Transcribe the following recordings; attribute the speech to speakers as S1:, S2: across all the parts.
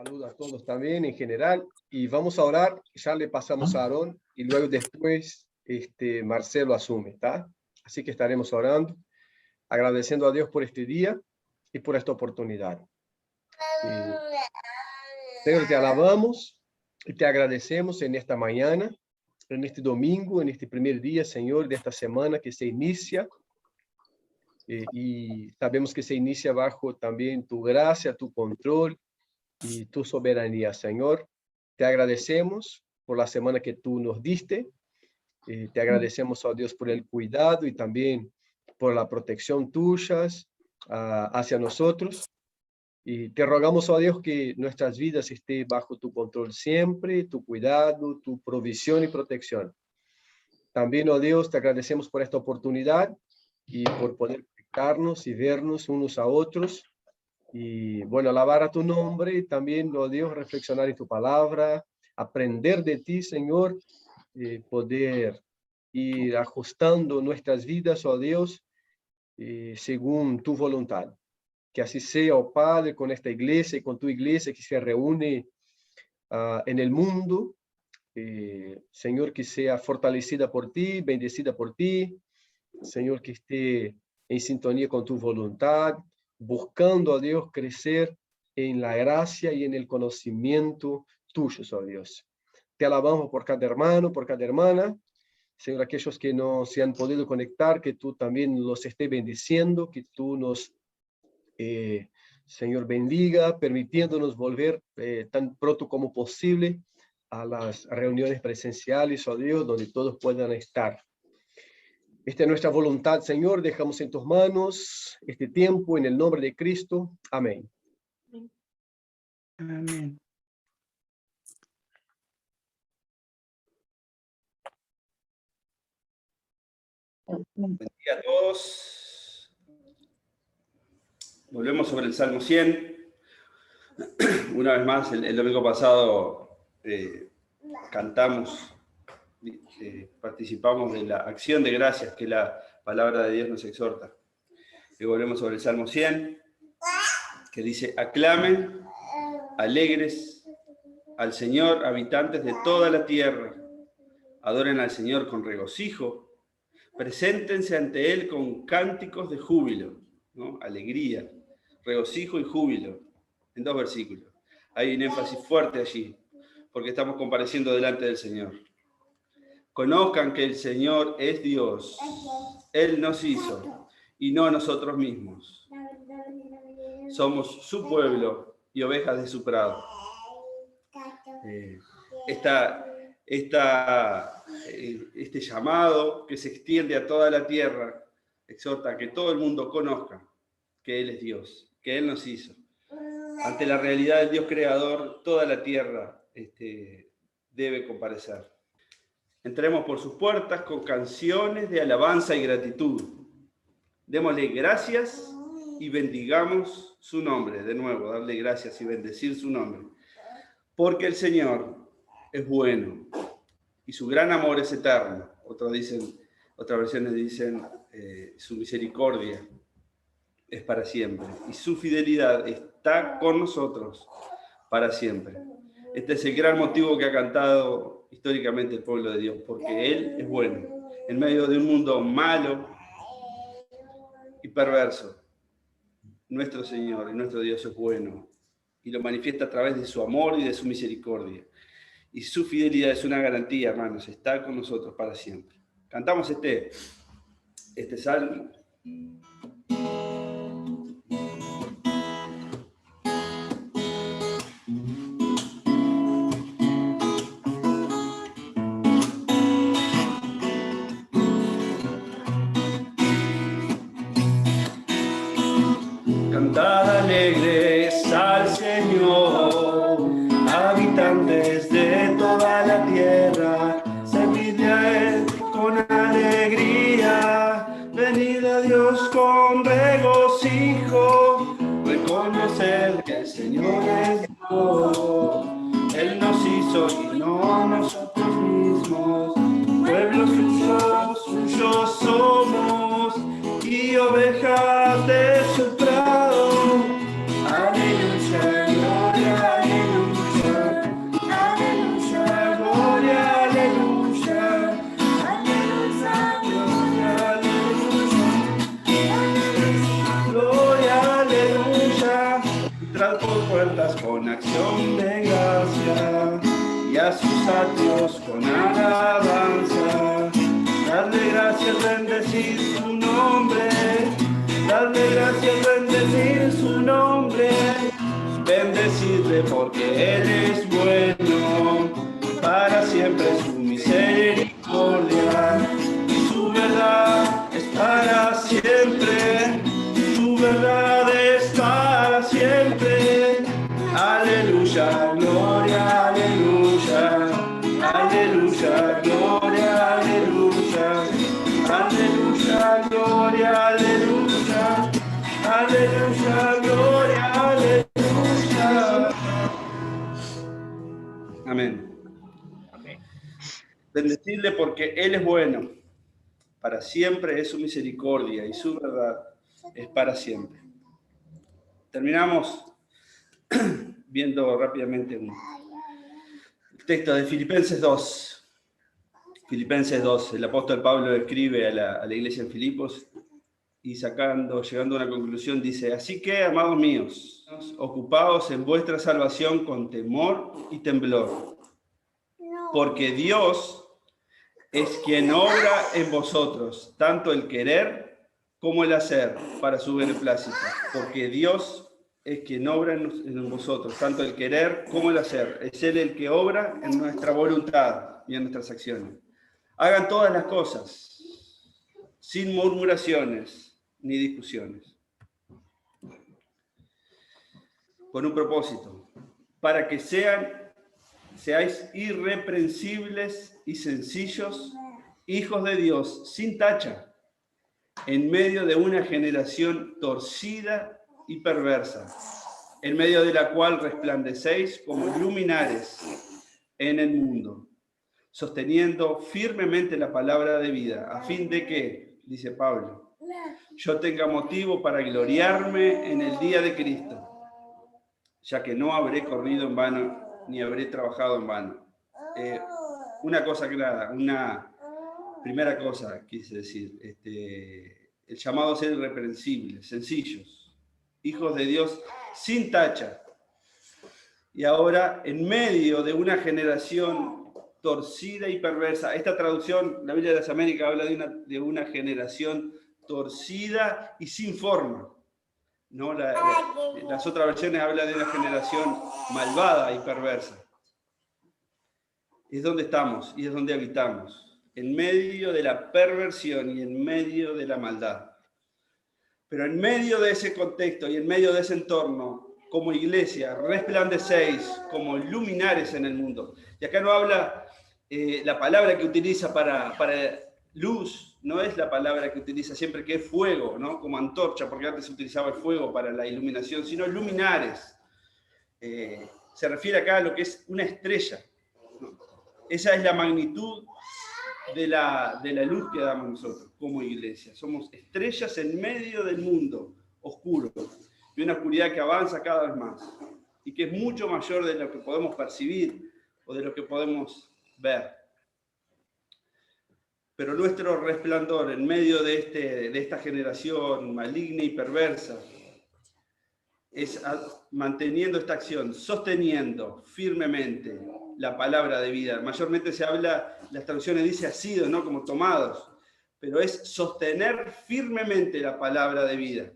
S1: Saludo a todos también en general y vamos a orar. Ya le pasamos a Aarón y luego después Marcelo asume, ¿está? Así que estaremos orando, agradeciendo a Dios por este día y por esta oportunidad. Señor, te alabamos y te agradecemos en esta mañana, en este domingo, en este primer día, Señor, de esta semana que se inicia. Y sabemos que se inicia bajo también tu gracia, tu control y tu soberanía, Señor. Te agradecemos por la semana que tú nos diste. Te agradecemos, oh Dios, por el cuidado y también por la protección tuya hacia nosotros. Y te rogamos, oh Dios, que nuestras vidas estén bajo tu control siempre, tu cuidado, tu provisión y protección. También, oh Dios, te agradecemos por esta oportunidad y por poder conectarnos y vernos unos a otros. Y bueno, alabar a tu nombre y también, oh Dios, reflexionar en tu palabra, aprender de ti, Señor, poder ir ajustando nuestras vidas, oh Dios, según tu voluntad. Que así sea, oh Padre, con esta iglesia y con tu iglesia que se reúne en el mundo. Señor, que sea fortalecida por ti, bendecida por ti. Señor, que esté en sintonía con tu voluntad, buscando a Dios crecer en la gracia y en el conocimiento tuyo, oh Dios. Te alabamos por cada hermano, por cada hermana. Señor, aquellos que no se han podido conectar, que tú también los estés bendiciendo, que tú nos, Señor, bendiga, permitiéndonos volver tan pronto como posible a las reuniones presenciales, oh Dios, donde todos puedan estar. Esta es nuestra voluntad, Señor. Dejamos en tus manos este tiempo en el nombre de Cristo. Amén.
S2: Amén.
S3: Buen día a todos. Volvemos sobre el Salmo 100. Una vez más, el domingo pasado cantamos, participamos de la acción de gracias que la palabra de Dios nos exhorta. Y volvemos sobre el Salmo 100, que dice: aclamen, alegres al Señor, habitantes de toda la tierra. Adoren al Señor con regocijo. Preséntense ante Él con cánticos de júbilo, ¿no? Alegría, regocijo y júbilo, en 2 versículos. Hay un énfasis fuerte allí, porque estamos compareciendo delante del Señor. Conozcan que el Señor es Dios. Él nos hizo, y no nosotros mismos. Somos su pueblo y ovejas de su prado. Este llamado que se extiende a toda la tierra exhorta a que todo el mundo conozca que Él es Dios, que Él nos hizo. Ante la realidad del Dios creador, toda la tierra debe comparecer. Entremos por sus puertas con canciones de alabanza y gratitud. Démosle gracias y bendigamos su nombre. De nuevo, darle gracias y bendecir su nombre. Porque el Señor es bueno y su gran amor es eterno. Otras versiones dicen su misericordia es para siempre y su fidelidad está con nosotros para siempre. Este es el gran motivo que ha cantado históricamente el pueblo de Dios, porque Él es bueno. En medio de un mundo malo y perverso, nuestro Señor y nuestro Dios es bueno y lo manifiesta a través de su amor y de su misericordia. Y su fidelidad es una garantía, hermanos, está con nosotros para siempre. Cantamos este salmo. Cantad alegres al Señor, habitantes de toda la tierra, servidle a Él con alegría, venid a Dios con regocijo, reconocer que el Señor es Dios. Él nos hizo y no nosotros mismos, pueblo suyo somos y ovejas de su prado. Aleluya, gloria, aleluya. puertas con acción de gracia y a sus atrios con alabanza. Darle gracias, bendecir su nombre. Darle gracias, bendecir su nombre. Bendecirle porque Él es bueno. Para siempre su misericordia. Y su verdad es para siempre. Su verdad es para siempre. Aleluya, gloria, aleluya. Aleluya, gloria, aleluya. Aleluya, gloria, aleluya. Aleluya, gloria, aleluya. Amén.
S2: Amén.
S3: Bendecirle porque Él es bueno. Para siempre es su misericordia y su verdad es para siempre. Terminamos viendo rápidamente un texto de Filipenses 2. Filipenses 2, el apóstol Pablo escribe a la iglesia en Filipos y llegando a una conclusión, dice: así que, amados míos, ocupaos en vuestra salvación con temor y temblor, porque Dios es quien obra en vosotros, tanto el querer como el hacer, para su beneplácito. Porque Dios es quien obra en vosotros, tanto el querer como el hacer. Es Él el que obra en nuestra voluntad y en nuestras acciones. Hagan todas las cosas sin murmuraciones ni discusiones, con un propósito, para que seáis irreprensibles y sencillos, hijos de Dios, sin tacha, en medio de una generación torcida y perversa, en medio de la cual resplandecéis como luminares en el mundo, sosteniendo firmemente la palabra de vida, a fin de que, dice Pablo, yo tenga motivo para gloriarme en el día de Cristo, ya que no habré corrido en vano, ni habré trabajado en vano. Una cosa clara, una primera cosa quise decir, el llamado a ser irreprensibles, sencillos, hijos de Dios sin tacha. Y ahora, en medio de una generación torcida y perversa, esta traducción, la Biblia de las Américas, habla de una generación torcida y sin forma. ¿No? Las otras versiones hablan de una generación malvada y perversa. Es donde estamos y es donde habitamos, en medio de la perversión y en medio de la maldad. Pero en medio de ese contexto y en medio de ese entorno, como iglesia, resplandecéis como luminares en el mundo. Y acá no habla, la palabra que utiliza para luz, no es la palabra que utiliza siempre, que es fuego, ¿no? Como antorcha, porque antes se utilizaba el fuego para la iluminación, sino luminares. Se refiere acá a lo que es una estrella, ¿no? Esa es la magnitud de la luz que damos nosotros como iglesia. Somos estrellas en medio del mundo oscuro, y una oscuridad que avanza cada vez más, y que es mucho mayor de lo que podemos percibir o de lo que podemos ver. Pero nuestro resplandor en medio de esta generación maligna y perversa es manteniendo esta acción, sosteniendo firmemente la palabra de vida. Mayormente se habla, las traducciones dice asidos, ¿no? Como tomados, pero es sostener firmemente la palabra de vida,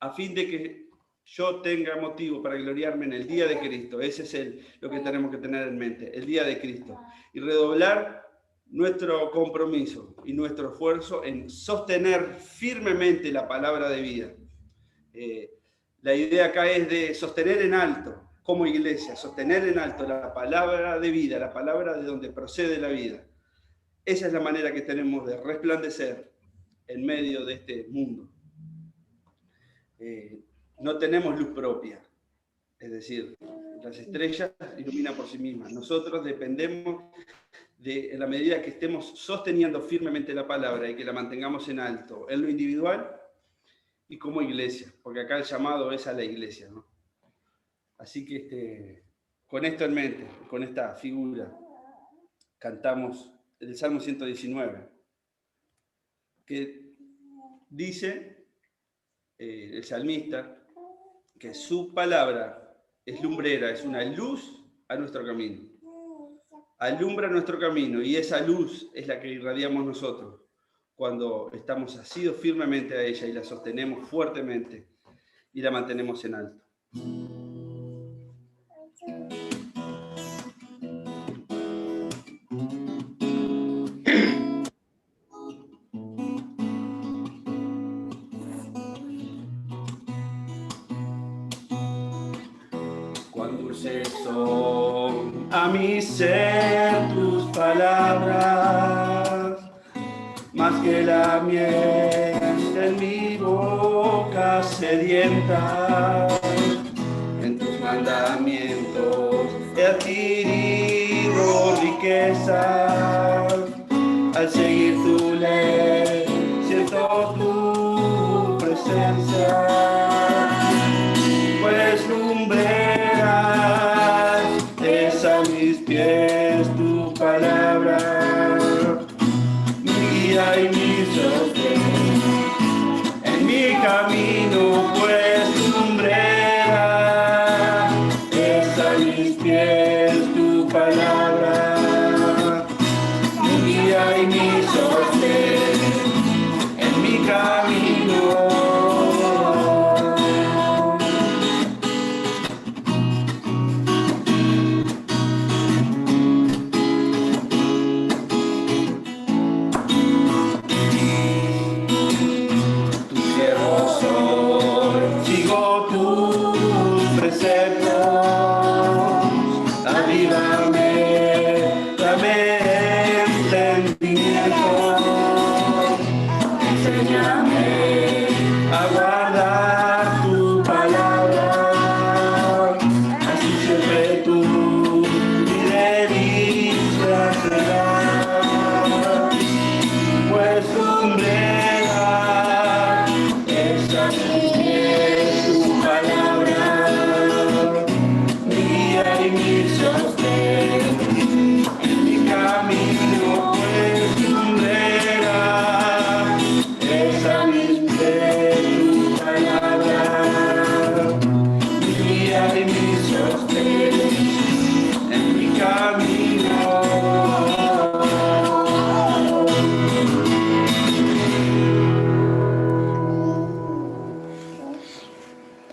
S3: a fin de que yo tenga motivo para gloriarme en el día de Cristo. Ese es lo que tenemos que tener en mente, el día de Cristo. Y redoblar nuestro compromiso y nuestro esfuerzo en sostener firmemente la palabra de vida. La idea acá es de sostener en alto, como iglesia, sostener en alto la palabra de vida, la palabra de donde procede la vida. Esa es la manera que tenemos de resplandecer en medio de este mundo. No tenemos luz propia, es decir, las estrellas iluminan por sí mismas. Nosotros dependemos de, en la medida que estemos sosteniendo firmemente la palabra y que la mantengamos en alto, en lo individual y como iglesia, porque acá el llamado es a la iglesia, ¿no? Así que con esto en mente, con esta figura, cantamos el Salmo 119, que dice el salmista, que su palabra es lumbrera, es una luz a nuestro camino. Alumbra nuestro camino y esa luz es la que irradiamos nosotros cuando estamos asidos firmemente a ella y la sostenemos fuertemente y la mantenemos en alto. Cuán dulces son a mi ser tus palabras, más que la miel en mi boca sedienta. En tus mandamientos he adquirido riquezas. Al seguir tu ley, siento tu presencia. Pues lumbreras es a mis pies tu palabra, mi guía y mi sostén en mi camino, pues lumbrera es a mis pies tu palabra, mi guía y mi sostén en mi camino.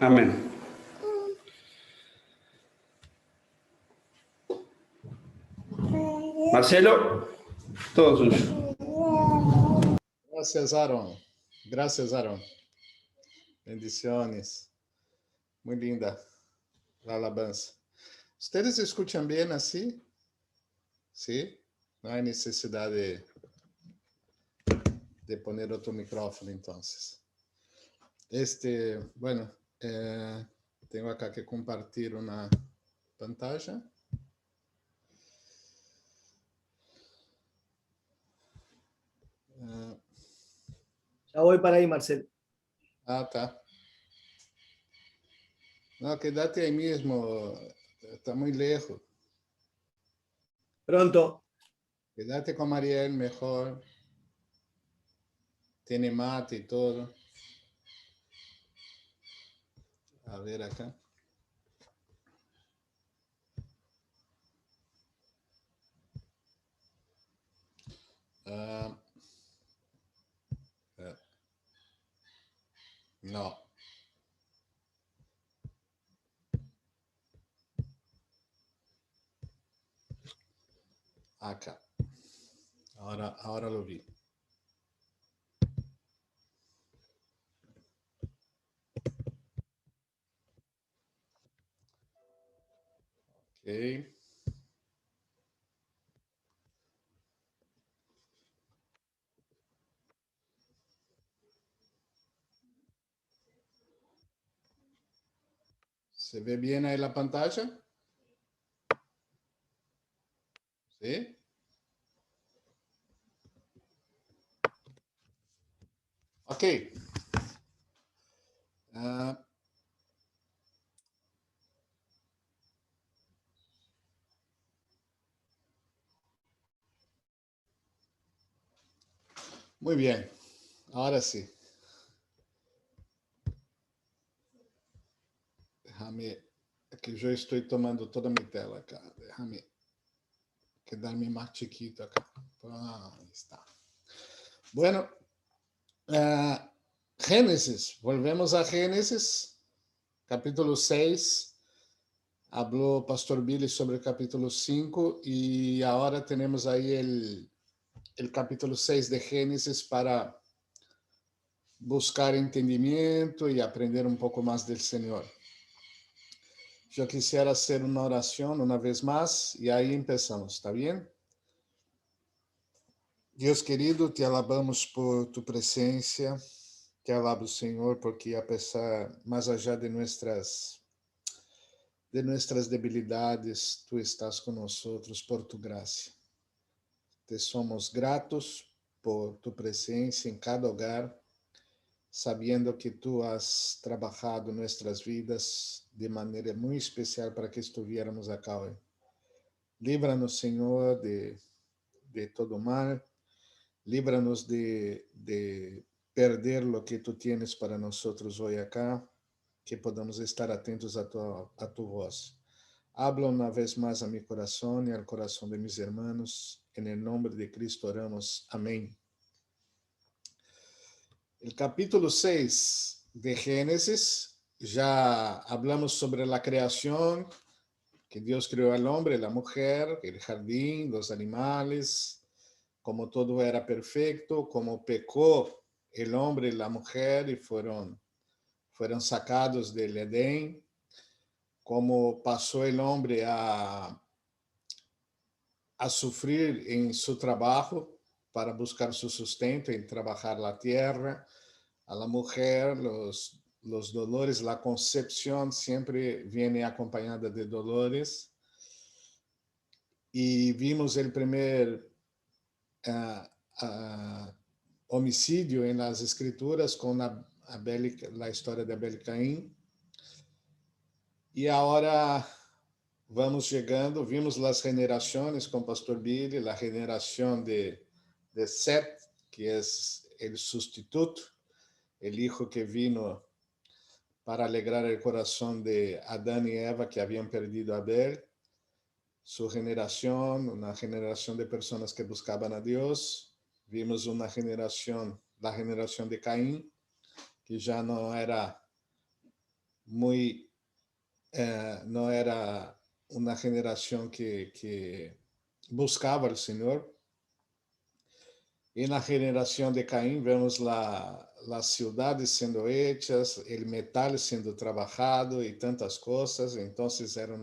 S3: Amén. Marcelo, todo suyo.
S2: Gracias, Aaron. Gracias, Aaron. Bendiciones. Muy linda la alabanza. ¿Ustedes escuchan bien así? ¿Sí? No hay necesidad de poner otro micrófono entonces. Bueno, tengo acá que compartir una pantalla.
S4: Ya voy para ahí, Marcelo.
S2: Ah, tá. No, quédate ahí mismo. Está muy lejos.
S4: Pronto.
S2: Quédate con Mariel mejor. Tiene mate y todo. A ver acá. No. Acá. Ahora lo vi. Ok. ¿Se ve bien ahí la pantalla? ¿Sí? Ok. Muy bien. Ahora sí. Déjame, que yo estoy tomando toda mi tela acá. Déjame quedarme más chiquito acá. Ahí está. Bueno, Génesis. Volvemos a Génesis, capítulo 6. Habló Pastor Billy sobre el capítulo 5 y ahora tenemos ahí el capítulo 6 de Génesis para buscar entendimiento y aprender un poco más del Señor. Yo quisiera hacer una oración una vez más y ahí empezamos, ¿está bien? Dios querido, te alabamos por tu presencia, te alabo, Señor, porque a pesar, más allá de nuestras debilidades, tú estás con nosotros por tu gracia. Te somos gratos por tu presencia en cada hogar, sabiendo que tú has trabajado nuestras vidas de manera muy especial para que estuviéramos acá hoy. Líbranos, Señor, de todo mal. Líbranos de perder lo que tú tienes para nosotros hoy acá, que podamos estar atentos a tu voz. Habla una vez más a mi corazón y al corazón de mis hermanos. En el nombre de Cristo oramos. Amén. El capítulo 6 de Génesis, ya hablamos sobre la creación, que Dios creó al hombre, la mujer, el jardín, los animales, como todo era perfecto, como pecó el hombre y la mujer y fueron sacados del Edén, como pasó el hombre a sufrir en su trabajo para buscar su sustento, en trabajar la tierra. A la mujer, los dolores, la concepción siempre viene acompañada de dolores. Y vimos el primer homicidio en las escrituras con la historia de Abel y Caín. Y ahora vamos llegando, vimos las generaciones con Pastor Billy, la generación de Seth, que es el sustituto, el hijo que vino para alegrar el corazón de Adán y Eva que habían perdido a Abel. Su generación, una generación de personas que buscaban a Dios. Vimos una generación, la generación de Caín, que ya no era no era una generación que buscaba al Señor. En la generación de Caín vemos las ciudades siendo hechas, el metal siendo trabajado y tantas cosas. Entonces era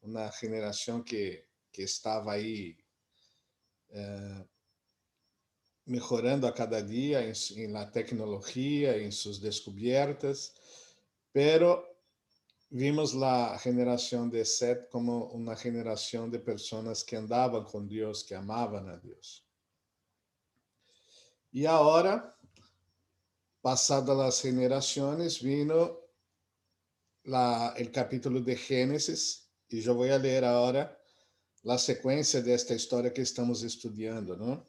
S2: una generación que estaba ahí mejorando a cada día en la tecnología, en sus descubiertas, pero vimos la generación de Seth como una generación de personas que andaban con Dios, que amaban a Dios. Y ahora, pasadas las generaciones, vino el capítulo de Génesis, y yo voy a leer ahora la secuencia de esta historia que estamos estudiando, ¿no?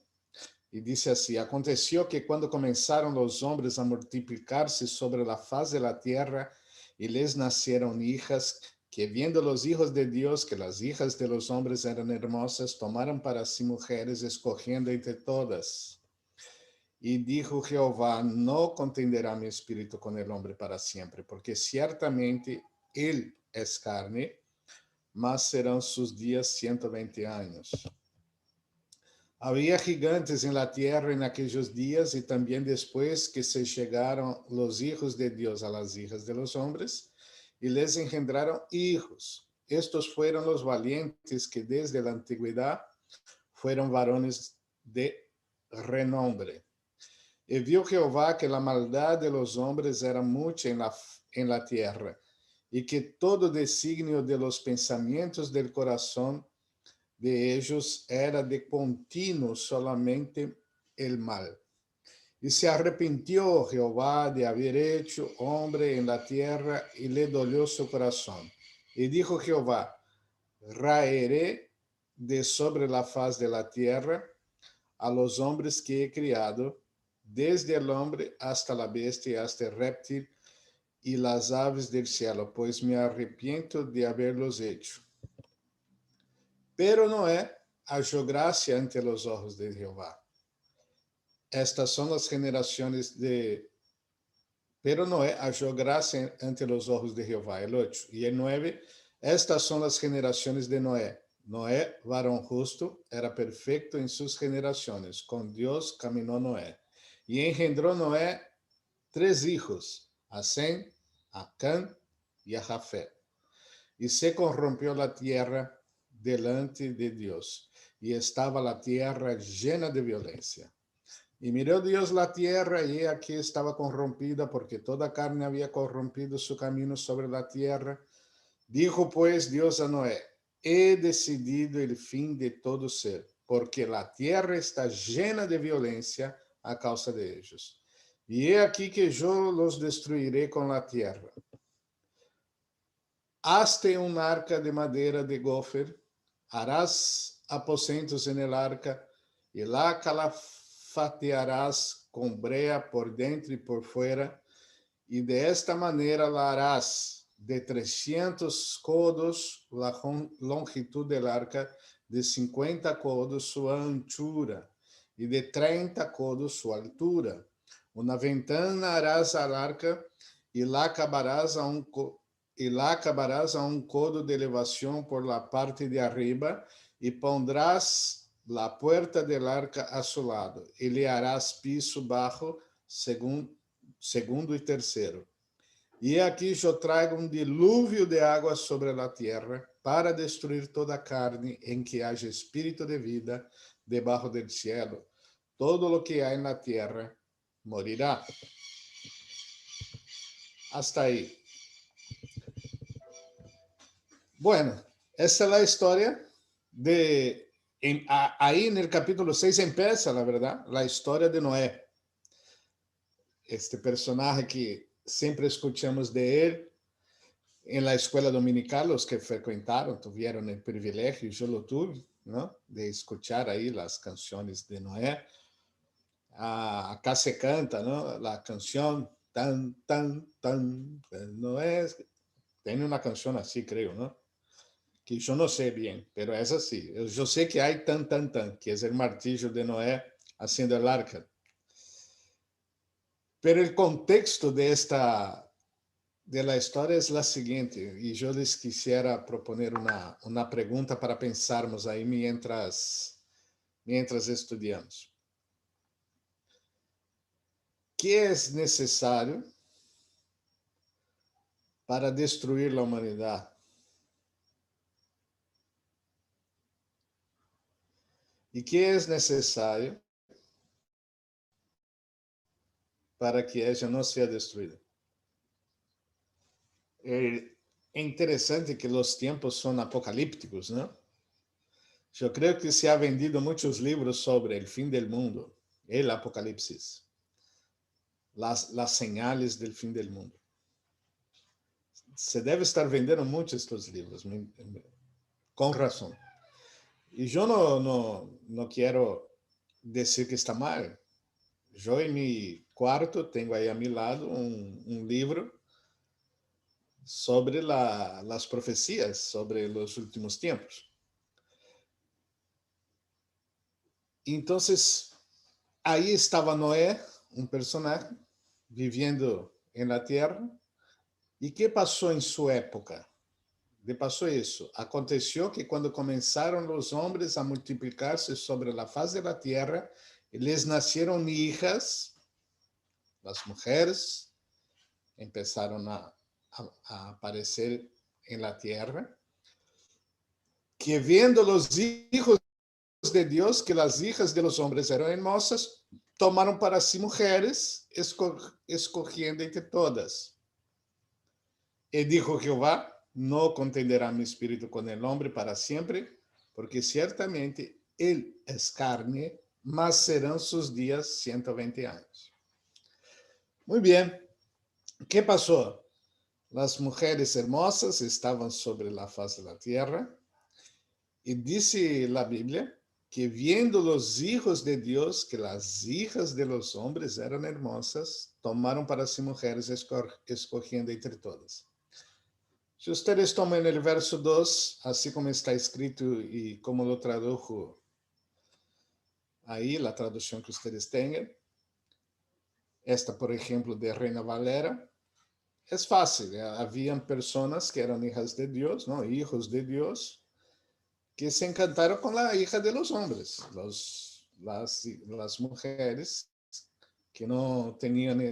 S2: Y dice así: aconteció que cuando comenzaron los hombres a multiplicarse sobre la faz de la tierra y les nacieron hijas, que viendo los hijos de Dios que las hijas de los hombres eran hermosas, tomaron para sí mujeres, escogiendo entre todas. Y dijo Jehová: no contenderá mi espíritu con el hombre para siempre, porque ciertamente él es carne, mas serán sus días 120 años. Había gigantes en la tierra en aquellos días y también después que se llegaron los hijos de Dios a las hijas de los hombres y les engendraron hijos. Estos fueron los valientes que desde la antigüedad fueron varones de renombre. Y vio Jehová que la maldad de los hombres era mucha en la tierra y que todo designio de los pensamientos del corazón de ellos era de continuo solamente el mal. Y se arrepintió Jehová de haber hecho hombre en la tierra y le dolió su corazón. Y dijo Jehová: raeré de sobre la faz de la tierra a los hombres que he criado, desde el hombre hasta la bestia y hasta el reptil, y las aves del cielo, pues me arrepiento de haberlos hecho. Pero Noé halló gracia ante los ojos de Jehová. Estas son las generaciones de... Pero Noé halló gracia ante los ojos de Jehová. El 8. Y el 9. Estas son las generaciones de Noé. Noé, varón justo, era perfecto en sus generaciones. Con Dios caminó Noé. Y engendró Noé 3 hijos, a Sem, a Cam y a Jafet. Y se corrompió la tierra delante de Dios. Y estaba la tierra llena de violencia. Y miró Dios la tierra, y aquí estaba corrompida, porque toda carne había corrompido su camino sobre la tierra. Dijo pues Dios a Noé: he decidido el fin de todo ser, porque la tierra está llena de violencia a causa de ellos. Y he aquí que yo los destruiré con la tierra. Hazte un arca de madera de gofer, harás aposentos en el arca, y la calafatearás con brea por dentro y por fuera, y de esta manera la harás de 300 codos la longitud del arca, de 50 codos su anchura, y de 30 codos su altura. Una ventana harás al arca, y la acabarás a un codo de elevación por la parte de arriba, y pondrás la puerta del arca a su lado, y le harás piso bajo, segundo y tercero. Y aquí yo traigo un diluvio de agua sobre la tierra para destruir toda carne en que haya espíritu de vida debajo del cielo. Todo lo que hay en la tierra morirá. Hasta ahí. Bueno, esta es la historia de... ahí en el capítulo 6 empieza, la verdad, la historia de Noé. Este personaje que siempre escuchamos de él en la escuela dominical. Los que frecuentaron tuvieron el privilegio, yo lo tuve, ¿no?, de escuchar ahí las canciones de Noé. Acá se canta, ¿no?, la canción tan, tan, tan, Noé. Tiene una canción así, creo, ¿no?, que yo no sé bien, pero es así. Yo sé que hay tan, tan, tan, que es el martillo de Noé haciendo el arca. Pero el contexto de la historia es la siguiente, y yo les quisiera proponer una pregunta para pensarmos ahí mientras estudiamos. ¿Qué es necesario para destruir la humanidad? ¿Y qué es necesario para que ella no sea destruida? Es interesante que los tiempos son apocalípticos, ¿no? Yo creo que se ha vendido muchos libros sobre el fin del mundo, el apocalipsis, las señales del fin del mundo. Se debe estar vendiendo muchos estos libros, con razón. Y yo no quiero decir que está mal. Yo en mi cuarto tengo ahí a mi lado un libro sobre las profecías, sobre los últimos tiempos. Entonces, ahí estaba Noé, un personaje, viviendo en la tierra. ¿Y qué pasó en su época? ¿Qué pasó eso? Aconteció que cuando comenzaron los hombres a multiplicarse sobre la faz de la tierra, les nacieron hijas, las mujeres empezaron a aparecer en la tierra, que viendo los hijos de Dios, que las hijas de los hombres eran hermosas, tomaron para sí mujeres, escogiendo entre todas. Y dijo Jehová: no contenderá mi espíritu con el hombre para siempre, porque ciertamente él es carne, mas serán sus días 120 años. Muy bien. ¿Qué pasó? Las mujeres hermosas estaban sobre la faz de la tierra, y dice la Biblia que viendo los hijos de Dios que las hijas de los hombres eran hermosas, tomaron para sí mujeres escogiendo entre todas. Si ustedes toman el verso 2, así como está escrito y como lo tradujo ahí, la traducción que ustedes tengan, esta, por ejemplo, de Reina Valera, es fácil. Habían personas que eran hijas de Dios, ¿no? Hijos de Dios, que se encantaron con la hija de los hombres, las mujeres que no tenían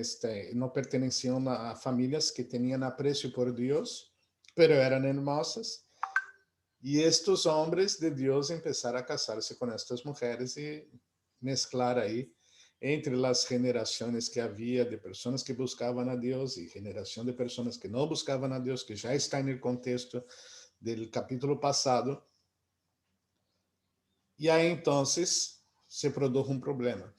S2: no pertenecían a familias que tenían aprecio por Dios, pero eran hermosas. Y estos hombres de Dios empezaron a casarse con estas mujeres y mezclar ahí entre las generaciones que había de personas que buscaban a Dios y generación de personas que no buscaban a Dios, que ya está en el contexto del capítulo pasado. Y ahí entonces se produjo un problema.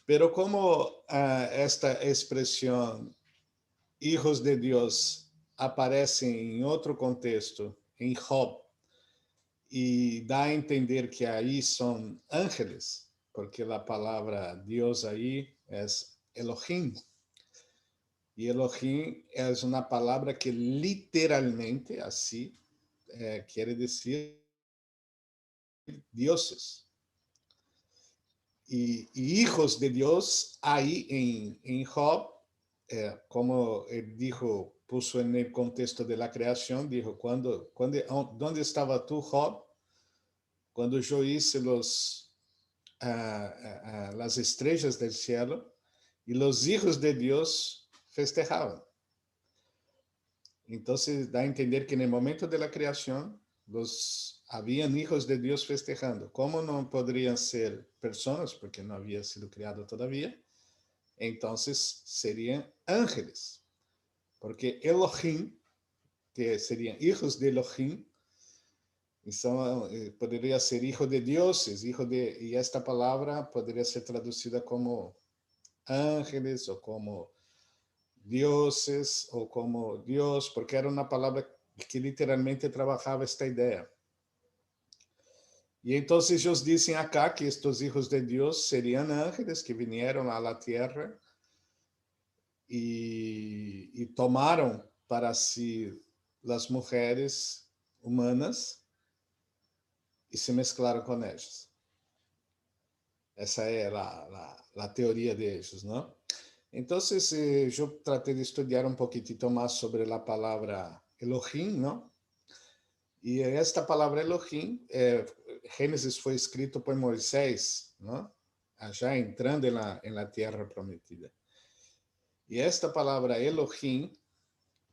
S2: Pero como esta expresión hijos de Dios aparece en otro contexto, en Job, y da a entender que ahí son ángeles, porque la palabra Dios ahí es Elohim. Y Elohim es una palabra que literalmente así quiere decir dioses. Y hijos de Dios ahí en Job, como él dijo, puso en el contexto de la creación, dijo, ¿dónde estaba tú, Job? Cuando yo hice las estrellas del cielo y los hijos de Dios festejaban. Entonces da a entender que en el momento de la creación habían hijos de Dios festejando. ¿Cómo no podrían ser personas? Porque no había sido creado todavía. Entonces serían ángeles. Porque Elohim, que serían hijos de Elohim, podría ser hijo de dioses, y esta palabra podría ser traducida como ángeles o como dioses o como Dios, porque era una palabra que literalmente trabajaba esta idea. Y entonces ellos dicen acá que estos hijos de Dios serían ángeles que vinieron a la tierra y tomaron para sí las mujeres humanas y se mezclaron con ellas. Esa es la teoría de ellos, ¿no? Entonces, yo traté de estudiar un poquitito más sobre la palabra Elohim, ¿no? Y esta palabra Elohim, Génesis fue escrito por Moisés, ¿no? Allá entrando en la tierra prometida. Y esta palabra Elohim,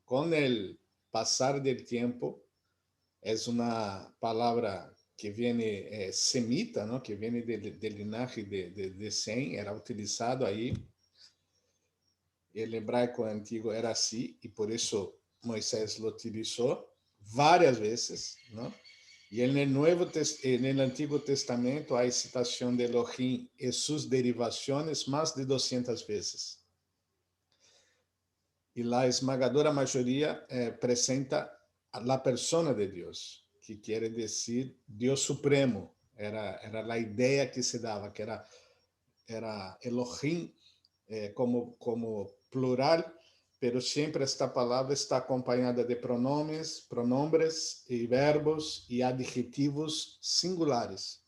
S2: con el pasar del tiempo, es una palabra que viene semita, ¿no? Que viene del linaje de Sem, era utilizado ahí. El hebraico antiguo era así, y por eso Moisés lo utilizó varias veces, ¿no? Y en el Antiguo Testamento hay citación de Elohim y sus derivaciones más de 200 veces. Y la esmagadora mayoría presenta a la persona de Dios, que quiere decir Dios supremo. Era la idea que se daba, que era Elohim como plural, pero siempre esta palabra está acompañada de pronombres y verbos y adjetivos singulares.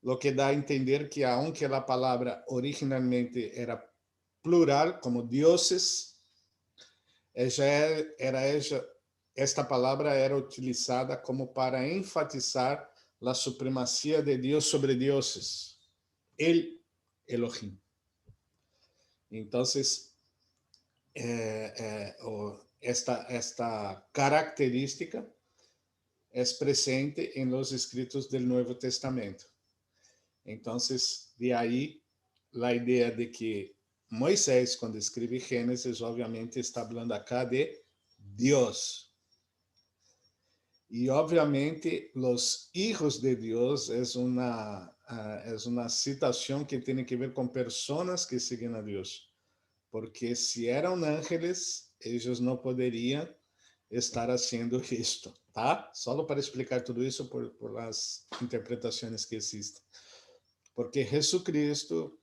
S2: Lo que da a entender que aunque la palabra originalmente era plural, como dioses, esta palabra era utilizada como para enfatizar la supremacía de Dios sobre dioses, el Elohim. Entonces, esta característica es presente en los escritos del Nuevo Testamento. Entonces, de ahí la idea de que Moisés, cuando escribe Génesis, obviamente está hablando acá de Dios. Y obviamente los hijos de Dios es una citación que tiene que ver con personas que siguen a Dios. Porque si eran ángeles, ellos no podrían estar haciendo esto, ¿tá? Solo para explicar todo isso por las interpretaciones que existen. Porque Jesucristo,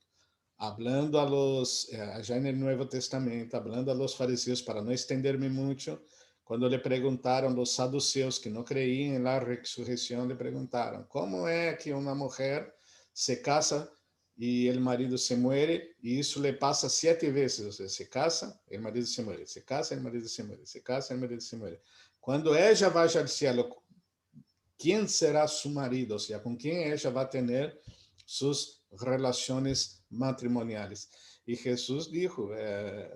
S2: hablando a los, já en el Nuevo Testamento, hablando a los fariseos, para no extenderme mucho, quando le perguntaram los saduceos que não creíam en la resurrección, le perguntaram, ¿cómo é que uma mulher se casa e o marido se muere, e isso le passa 7 vezes, ou seja, se casa, o marido se muere, se casa, o marido se muere, se casa, o marido se muere. Quando ella vaya al cielo, ¿quién será su marido? O sea, ¿con quién ella va a tener sus relaciones matrimoniales? Y Jesús dijo,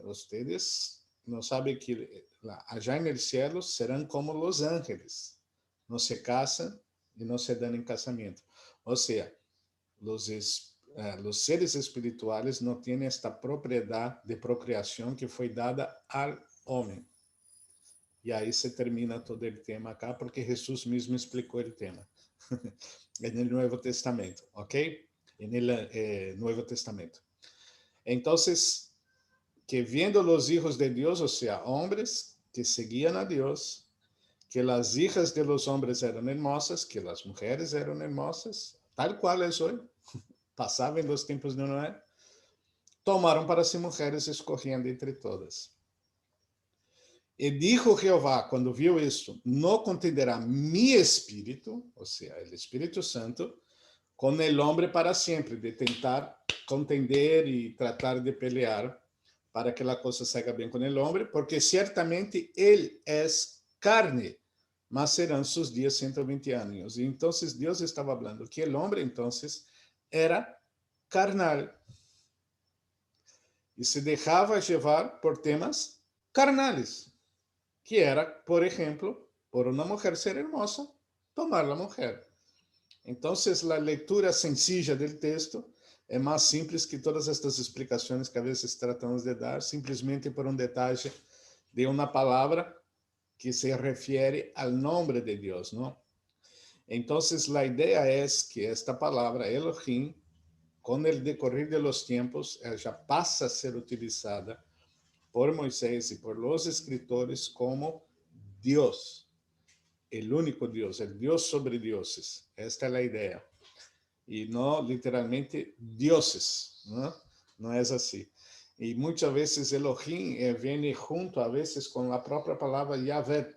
S2: ustedes no saben que allá en el cielo serán como los ángeles, no se casan y no se dan en casamiento. O sea, los seres espirituales no tienen esta propiedad de procreación que fue dada al hombre. E aí se termina todo o tema acá, porque Jesus mesmo explicou o tema. No Novo Testamento, ok? No Novo Testamento. Então, que viendo los hijos de Dios, o sea, hombres que seguían a Dios, que las hijas de los hombres eran hermosas, que las mujeres eran hermosas, tal cual es hoy, pasaba en los tiempos de Noé, tomaron para sí mujeres escogiendo entre todas. E dijo Jeová, quando viu isso, não contenderá mi espírito, ou seja, o Espírito Santo, com el hombre para sempre, de tentar contender e tratar de pelear para que a coisa saia bem com el hombre, porque certamente ele é carne, mas serão seus dias 120 anos. E então Deus estava falando que o homem, então, era carnal e se deixava levar por temas carnales, que era, por ejemplo, por una mujer ser hermosa, tomar la mujer. Entonces, la lectura sencilla del texto es más simple que todas estas explicaciones que a veces tratamos de dar, simplesmente por un detalle de una palabra que se refiere al nombre de Dios, ¿no? Entonces, la idea es que esta palabra, Elohim, con el decorrer de los tiempos, ya pasa a ser utilizada por Moisés y por los escritores como Dios, el único Dios, el Dios sobre dioses. Esta es la idea. Y no literalmente dioses, ¿no? No es así. Y muchas veces Elohim viene junto a veces con la propia palabra Yahvé,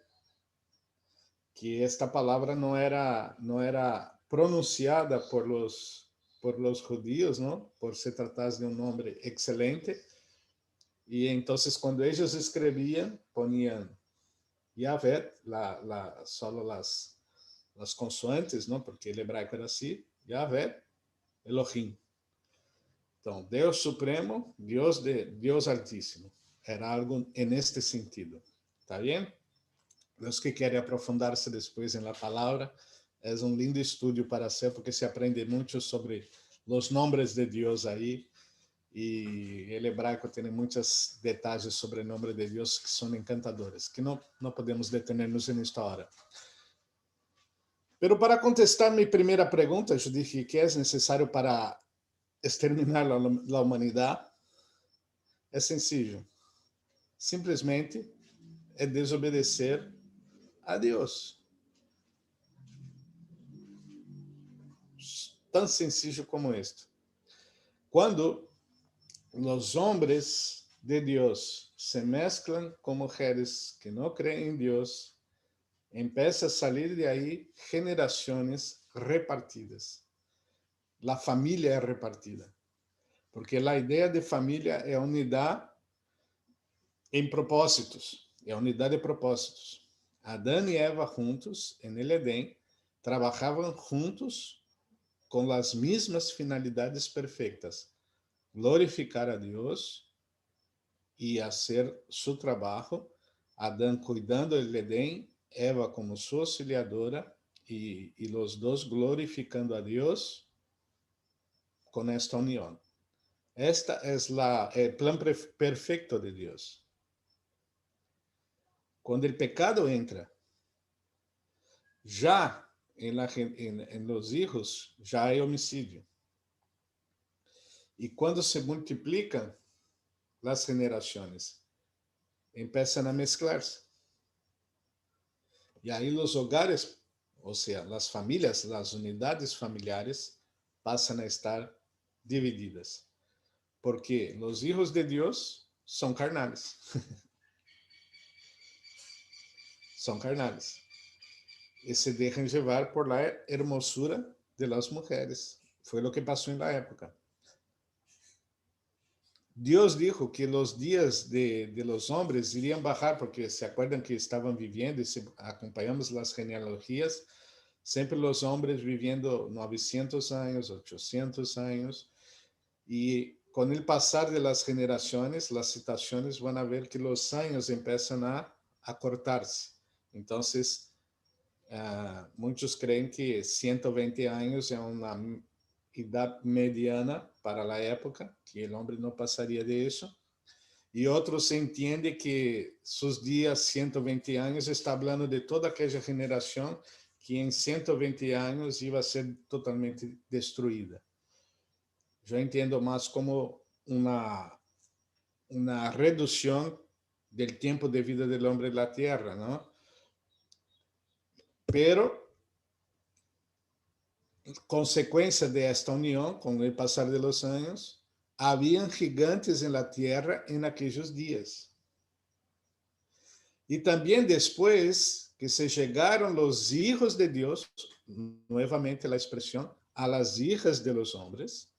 S2: que esta palabra no era pronunciada por los judíos, ¿no? Por se tratar de un nombre excelente. Y entonces cuando ellos escribían, ponían Yahvé, solo las consoantes, ¿no? Porque el hebraico era así, Yahvé, Elohim. Entonces, Dios Supremo, Dios Altísimo. Era algo en este sentido. ¿Está bien? Los que quieren aprofundarse después en la palabra, es un lindo estudio para hacer, porque se aprende mucho sobre los nombres de Dios ahí. E o hebraico tem muitos detalhes sobre o nome de Deus que são encantadores, que não podemos detener-nos nesta hora. Pero para contestar minha primeira pergunta, eu disse que é necessário para exterminar a humanidade. É sencillo. Simplesmente é desobedecer a Deus. Tão sencillo como isto. Quando los hombres de Dios se mezclan con mujeres que no creen en Dios, empieza a salir de ahí generaciones repartidas. La familia es repartida, porque la idea de familia es unidad en propósitos, es unidad de propósitos. Adán y Eva juntos en el Edén trabajaban juntos con las mismas finalidades perfectas. Glorificar a Deus e fazer seu trabalho, Adão cuidando do Edém, Eva como sua auxiliadora e os dois glorificando a Deus com esta união. Esta é o plano perfeito de Deus. Quando o pecado entra, já em los hijos, já é homicídio. E quando se multiplicam as gerações, começam a mesclar-se. Y ahí los hogares, o sea, las familias, las unidades familiares pasan a estar divididas. Porque los hijos de Dios son carnales. Son carnales. Y se dejan llevar por la hermosura de las mujeres. Fue lo que pasó en la época. Dios dijo que los días de los hombres irían bajar, porque se acuerdan que estaban viviendo, y si acompañamos las genealogías, siempre los hombres viviendo 900 años, 800 años, y con el pasar de las generaciones, las citaciones van a ver que los años empiezan a cortarse. Entonces, muchos creen que 120 años es una edad mediana para la época, que el hombre no pasaría de eso. Y otros entienden que sus días, 120 años, está hablando de toda aquella generación que en 120 años iba a ser totalmente destruida. Yo entiendo más como una reducción del tiempo de vida del hombre en la tierra, ¿no? Pero consecuencia de esta unión, con el pasar de los años, habían gigantes en la tierra en aquellos días. Y también después que se llegaron los hijos de Dios, nuevamente la expresión, a las hijas de los hombres,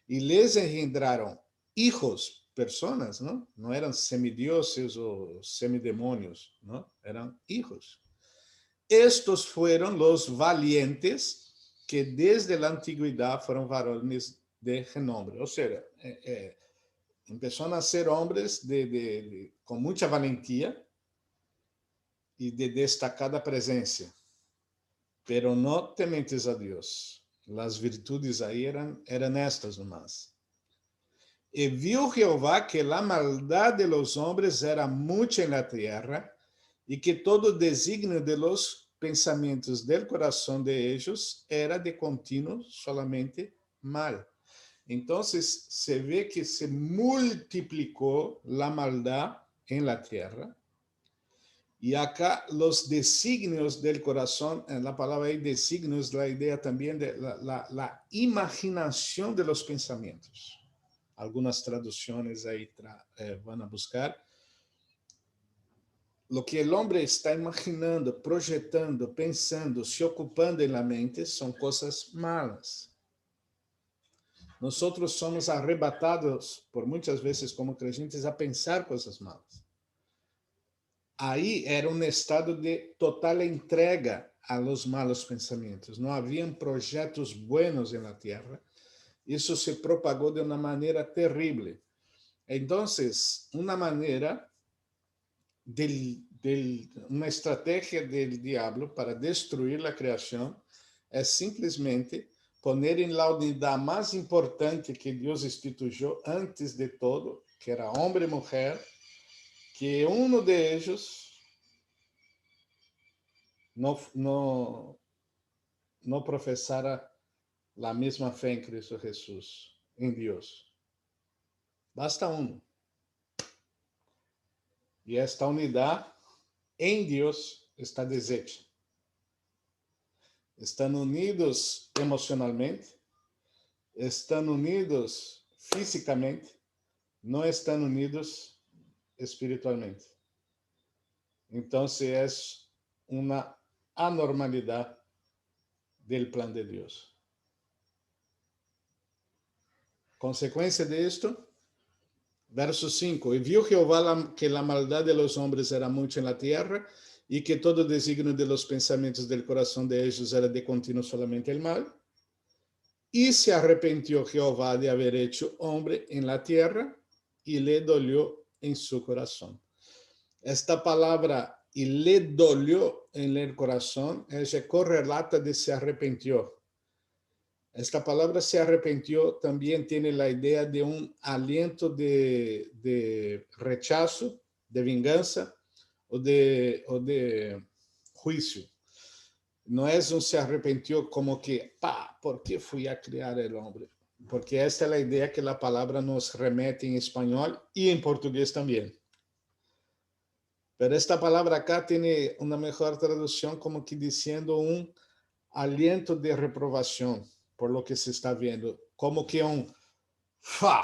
S2: y les engendraron hijos, personas, ¿no? No eran semidioses o semidemonios, ¿no? Eran hijos. Estos fueron los valientes que desde la antigüedad fueron varones de renombre. O sea, empezaron a ser hombres con mucha valentía y de destacada presencia, pero no tementes a Dios. Las virtudes ahí eran estas nomás. Y vio Jehová que la maldad de los hombres era mucha en la tierra, y que todo designio de los pensamientos del corazón de ellos era de continuo solamente mal. Entonces se ve que se multiplicó la maldad en la tierra. Y acá los designios del corazón, en la palabra ahí designios, la idea también de la imaginación de los pensamientos. Algunas traducciones ahí van a buscar. Lo que el hombre está imaginando, proyectando, pensando, se ocupando en la mente son cosas malas. Nosotros somos arrebatados por muchas veces como creyentes a pensar cosas malas. Ahí era un estado de total entrega a los malos pensamientos. No habían proyectos buenos en la tierra. Eso se propagó de una manera terrible. Entonces, una manera una estrategia del diablo para destruir la creación es simplesmente poner en la unidad más importante que Dios instituyó antes de todo, que era hombre y mujer, que uno de ellos no profesara la misma fe en Cristo Jesús, en Dios. Basta uno. Y esta unidad en Dios está deshecha. Están unidos emocionalmente, están unidos físicamente, no están unidos espiritualmente. Entonces es una anormalidad del plan de Dios. Consecuencia de esto, verso 5. Y vio Jehová que la maldad de los hombres era mucha en la tierra, y que todo designio de los pensamientos del corazón de ellos era de continuo solamente el mal. Y se arrepintió Jehová de haber hecho hombre en la tierra, y le dolió en su corazón. Esta palabra, y le dolió en el corazón, es correlata de se arrepintió. Esta palabra se arrepintió también tiene la idea de un aliento de rechazo, de venganza o de juicio. No es un se arrepintió como que, ¿por qué fui a crear el hombre? Porque esta es la idea que la palabra nos remete en español y en portugués también. Pero esta palabra acá tiene una mejor traducción como que diciendo un aliento de reprobación por lo que se está viendo. Como que un, ¡fa!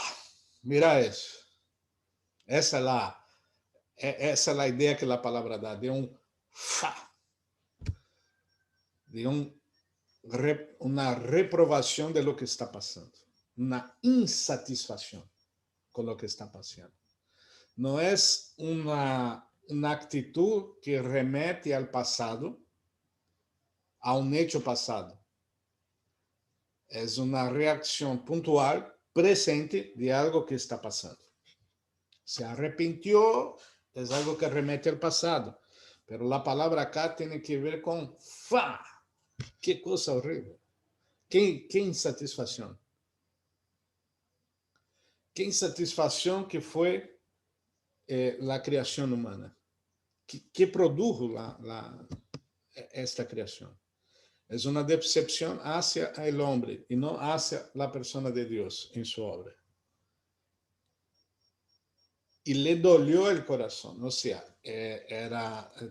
S2: Mira eso. Esa es la idea que la palabra da, de un ¡fa! De una reprobación de lo que está pasando. Una insatisfacción con lo que está pasando. No es una actitud que remete al pasado, a un hecho pasado. Es una reacción puntual, presente, de algo que está pasando. Se arrepintió, es algo que remete al pasado. Pero la palabra acá tiene que ver con ¡fa! ¡Qué cosa horrible! ¡Qué insatisfacción! ¡Qué insatisfacción que fue la creación humana! ¿Qué produjo esta creación? Es una decepción hacia el hombre y no hacia la persona de Dios en su obra. Y le dolió el corazón, o sea,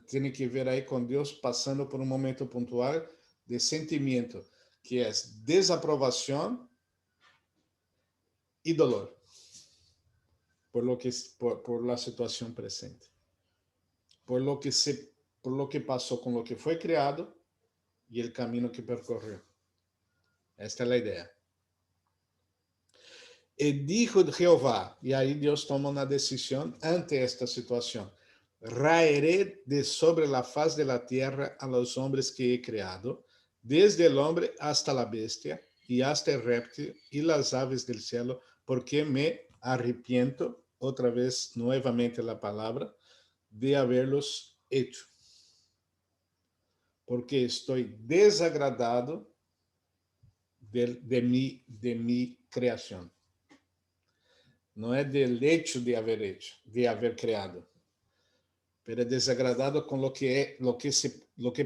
S2: tiene que ver ahí con Dios pasando por un momento puntual de sentimiento, que es desaprobación y dolor por la situación presente, por lo que pasó con lo que fue creado y el camino que percorrió. Esta es la idea. Y dijo Jehová, y ahí Dios toma una decisión ante esta situación: raeré de sobre la faz de la tierra a los hombres que he creado, desde el hombre hasta la bestia, y hasta el reptil y las aves del cielo, porque me arrepiento, otra vez nuevamente la palabra, de haberlos hecho. Porque estoy desagradado de mi creación. No es del hecho, de haber creado, pero es desagradado con lo que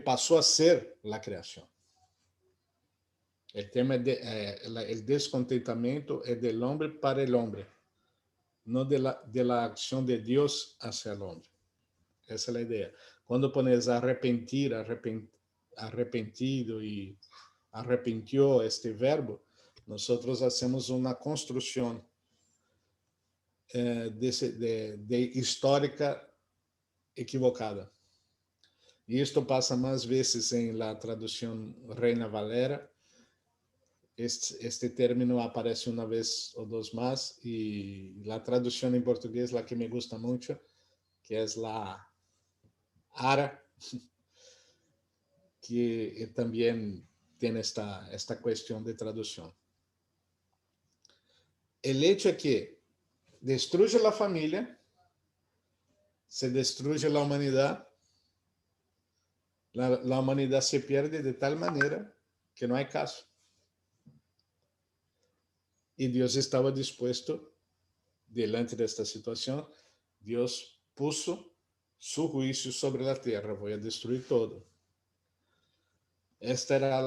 S2: pasó a ser la creación. El tema es el descontentamiento es del hombre para el hombre, no de la acción de Dios hacia el hombre. Esa es la idea. Cuando pones arrepentido y arrepintió, este verbo, nosotros hacemos una construcción de histórica equivocada. Y esto pasa más veces en la traducción Reina Valera. Este término aparece una vez o dos más, y la traducción en portugués, la que me gusta mucho, que es la ARA, que también tiene esta cuestión de traducción. El hecho es que destruye la familia, se destruye la humanidad, la humanidad se pierde de tal manera que no hay caso. Y Dios estaba dispuesto, delante de esta situación, Dios puso su juicio sobre la tierra: voy a destruir todo. Esta era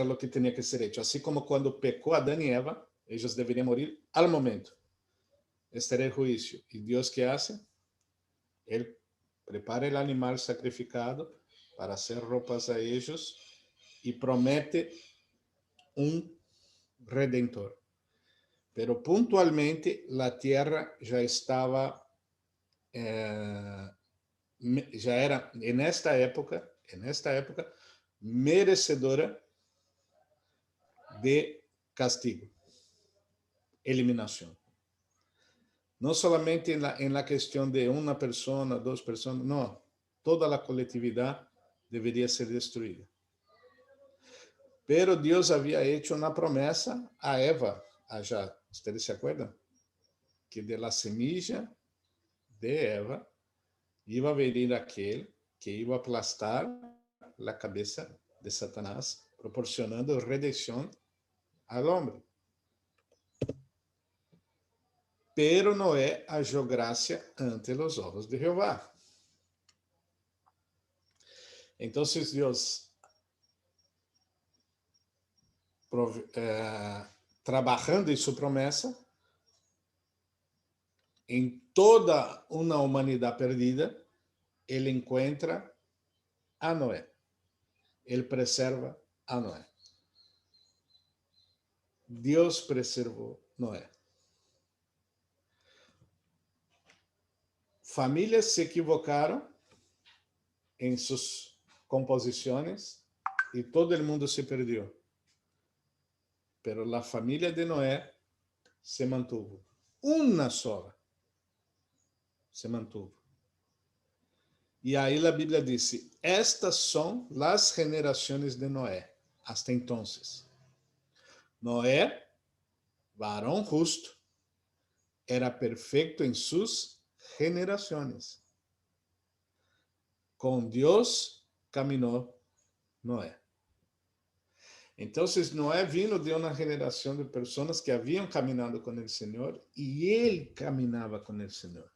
S2: lo que tenía que ser hecho. Así como cuando pecó Adán y Eva, ellos deberían morir al momento. Este era el juicio. ¿Y Dios qué hace? Él prepara el animal sacrificado para hacer ropas a ellos y promete un redentor. Pero puntualmente la tierra ya estaba, ya era en esta época, merecedora de castigo, eliminación. No solamente en la cuestión de una persona, dos personas, no, toda la colectividad debería ser destruida. Pero Dios había hecho una promesa a Eva allá. ¿Ustedes se acuerdan? Que de la semilla de Eva iba a venir aquel que iba a aplastar la cabeza de Satanás, proporcionando redención al hombre. Pero Noé halló gracia ante los ojos de Jehová. Entonces Dios, trabajando en su promesa, em toda uma humanidade perdida, ele encontra a Noé. Ele preserva a Noé. Deus preservou Noé. Famílias se equivocaram em suas composições e todo mundo se perdeu. Pero a família de Noé se mantuvo. Uma sola se mantuvo. E aí a Bíblia disse: estas são as gerações de Noé, hasta entonces. Noé, varão justo, era perfeito em suas gerações. Com Deus caminhou Noé. Então, Noé vino de uma geração de pessoas que haviam caminhado com o Senhor e ele caminhava com o Senhor.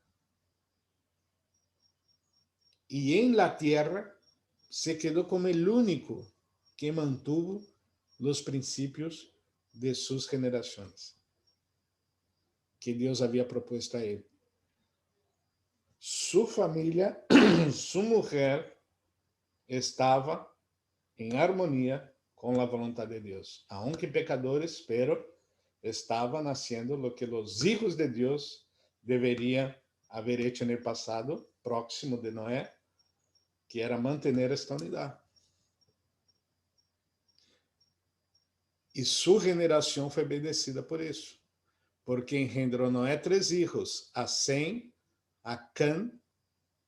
S2: E em la tierra se quedou como o único que mantuvo os princípios de suas gerações que Deus havia proposto a ele. Sua família, sua mulher estava em harmonia com a vontade de Deus. Aunque pecadores, pero estava nascendo o que os hijos de Deus deveriam haver hecho no passado, próximo de Noé, que era manter esta unidade. E sua geração foi obedecida por isso, porque engendrou Noé 3 filhos, a Sem, a Cã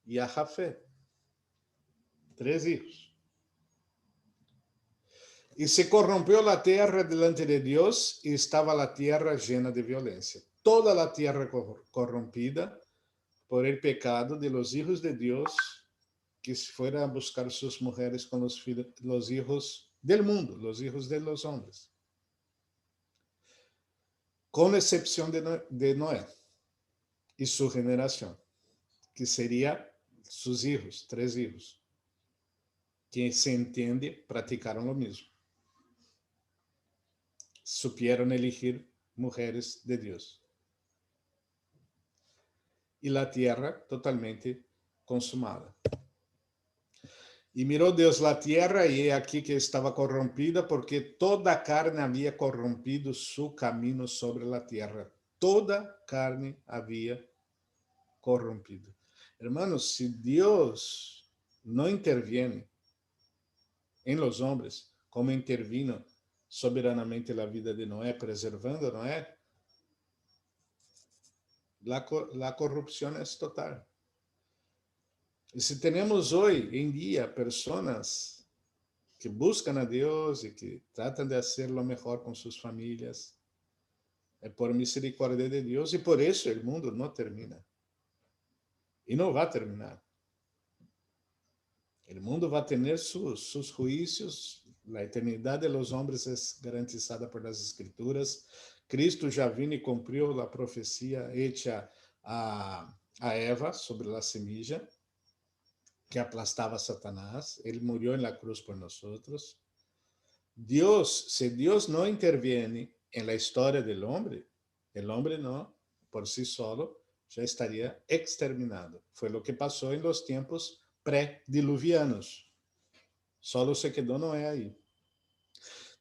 S2: e a Jafé. 3 filhos. E se corrompeu a terra delante de Deus, e estava a terra llena de violência. Toda a terra corrompida por el pecado de los hijos de Deus, que fueron a buscar sus mujeres con los hijos del mundo, los hijos de los hombres. Con excepción de Noé y su generación, que sería sus hijos, 3 hijos, que se entiende, practicaron lo mismo. Supieron elegir mujeres de Dios. Y la tierra totalmente consumada. E mirou Deus a terra, e é aqui que estava corrompida, porque toda a carne havia corrompido seu caminho sobre a terra. Toda carne havia corrompido. Hermanos, se Deus não interviene em los homens, como intervino soberanamente na vida de Noé, preservando Noé, a corrupção é total. E se temos hoje em dia pessoas que buscam a Deus e que tratam de fazer o melhor com suas famílias, é por misericórdia de Deus, e por isso o mundo não termina. E não vai terminar. O mundo vai ter seus juízos, a eternidade dos homens é garantizada por as Escrituras. Cristo já vino e cumpriu a profecia hecha a Eva sobre a semilla, que aplastava Satanás. Ele morreu na cruz por nós. Se Deus não interviene em la história do homem, o homem não, por si solo, já estaria exterminado. Foi o que passou em los tempos pré-diluvianos. Solo se quedou Noé aí.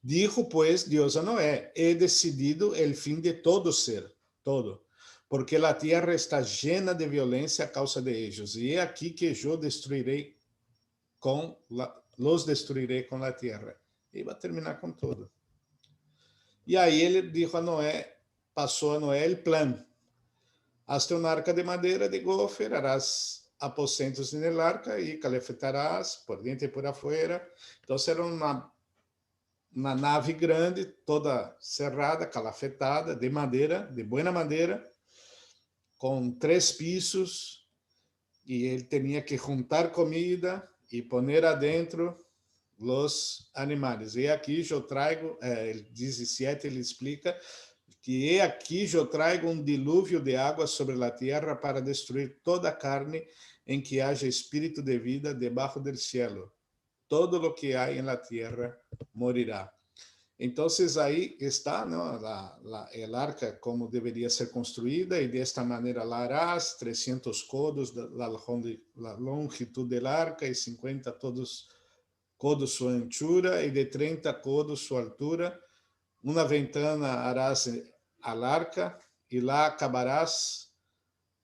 S2: Dijo, pues, Deus a Noé: he decidido el fin de todo ser, todo, porque a terra está llena de violência a causa de ellos, e é aqui que eu los destruiré com a terra. E vai terminar com tudo. E aí ele dijo a Noé, passou a Noé o plano: hazte una arca de madeira de gofer, harás aposentos en el arca y calefetarás por dentro y por afuera. Então era uma nave grande, toda cerrada, calafetada, de madeira, de buena madeira, com 3 pisos, e ele tinha que juntar comida e poner adentro os animais. E aqui eu trago, el 17 ele explica que aqui eu trago dilúvio de água sobre a terra para destruir toda a carne em que haja espírito de vida debaixo do cielo. Todo lo que há em la terra morirá. Entonces ahí está, ¿no? El arca como debería ser construida, y de esta manera la harás, 300 codos la longitud del arca y 50 codos su anchura y de 30 codos su altura. Una ventana harás al arca y la acabarás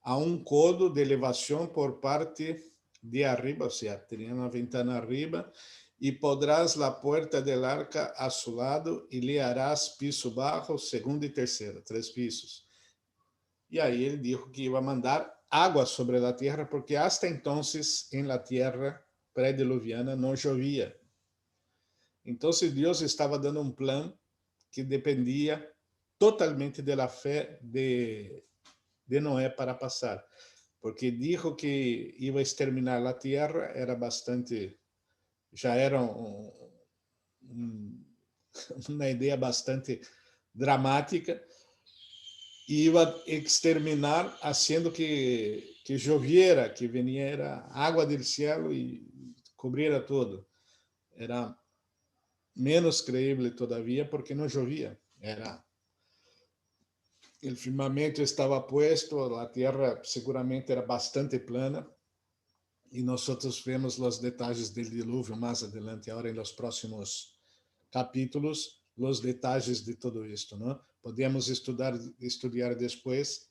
S2: a un codo de elevación por parte de arriba, o sea, tenía una ventana arriba, y podrás la puerta del arca a su lado y le harás piso bajo, segundo y tercero, 3 pisos. Y ahí él dijo que iba a mandar agua sobre la tierra, porque hasta entonces en la tierra prediluviana no llovía. Entonces Dios estaba dando un plan que dependía totalmente de la fe de Noé para pasar, porque dijo que iba a exterminar la tierra, era bastante, ya era una idea bastante dramática, e iba a exterminar haciendo que lloviera, que viniera água del cielo e cobriera todo. Era menos creíble todavía porque no llovía. El firmamento estaba puesto, la tierra seguramente era bastante plana, y nosotros vemos los detalles del diluvio más adelante, ahora en los próximos capítulos, los detalles de todo esto, ¿no? Podemos estudiar después,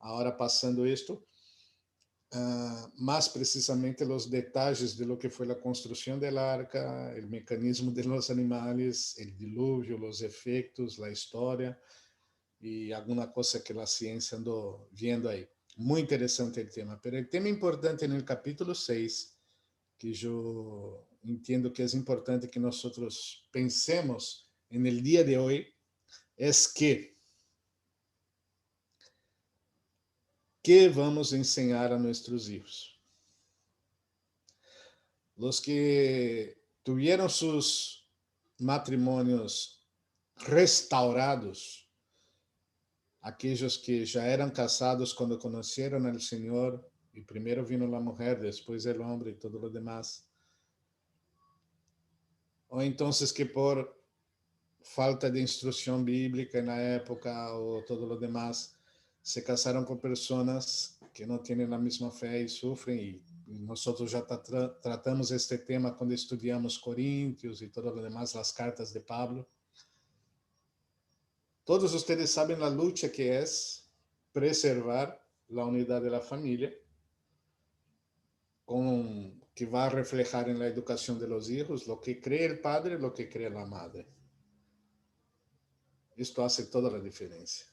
S2: ahora pasando esto, más precisamente los detalles de lo que fue la construcción del arca, el mecanismo de los animales, el diluvio, los efectos, la historia y alguna cosa que la ciencia andou viendo aí. Muy interesante el tema, pero el tema importante en el capítulo 6, que yo entiendo que es importante que nosotros pensemos en el día de hoy, es que ¿qué vamos a enseñar a nuestros hijos? Los que tuvieron sus matrimonios restaurados, aquellos que já eram casados quando conheceram al Senhor, e primeiro vino a mulher, depois o homem e todo o demás. Ou então que por falta de instrução bíblica na época ou todo o demás, se casaram com pessoas que não têm a mesma fé e sofrem. E nós já tratamos este tema quando estudamos Coríntios e todo o demás, as cartas de Pablo. Todos ustedes sabem a luta que é preservar a unidade da família, que vai reflejar na educação de los hijos, lo que cree el padre, lo que cree la madre. Isto hace toda a diferença.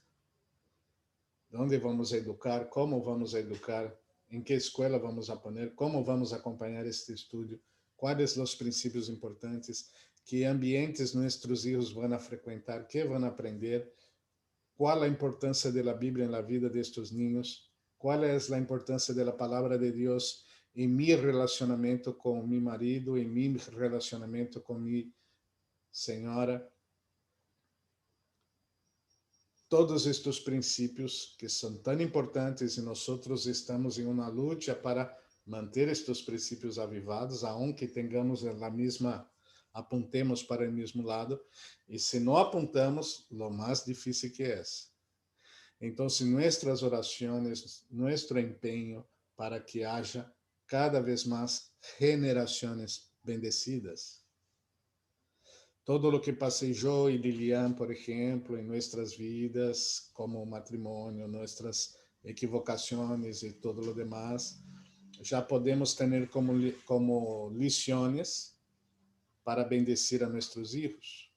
S2: Onde vamos a educar, como vamos a educar, em que escola vamos a poner, como vamos acompanhar este estudo, quais os princípios importantes, que ambientes nossos hijos vão a frequentar, que vão a aprender, qual a importância da Bíblia na vida destes niños, qual é a importância da palavra de Deus em meu relacionamento com meu marido, em meu relacionamento com minha senhora. Todos estes princípios que são tão importantes, e nós estamos em uma luta para manter estes princípios avivados, aunque tenhamos a mesma, apuntemos para o mesmo lado, e se não apuntamos, lo mais difícil que é. Então, nossas orações, nosso empenho para que haja cada vez mais gerações bendecidas. Todo o que passei eu e Lilian, por exemplo, em nossas vidas, como matrimônio, nossas equivocações e todo o demás, já podemos ter como lições para bendecir a nossos filhos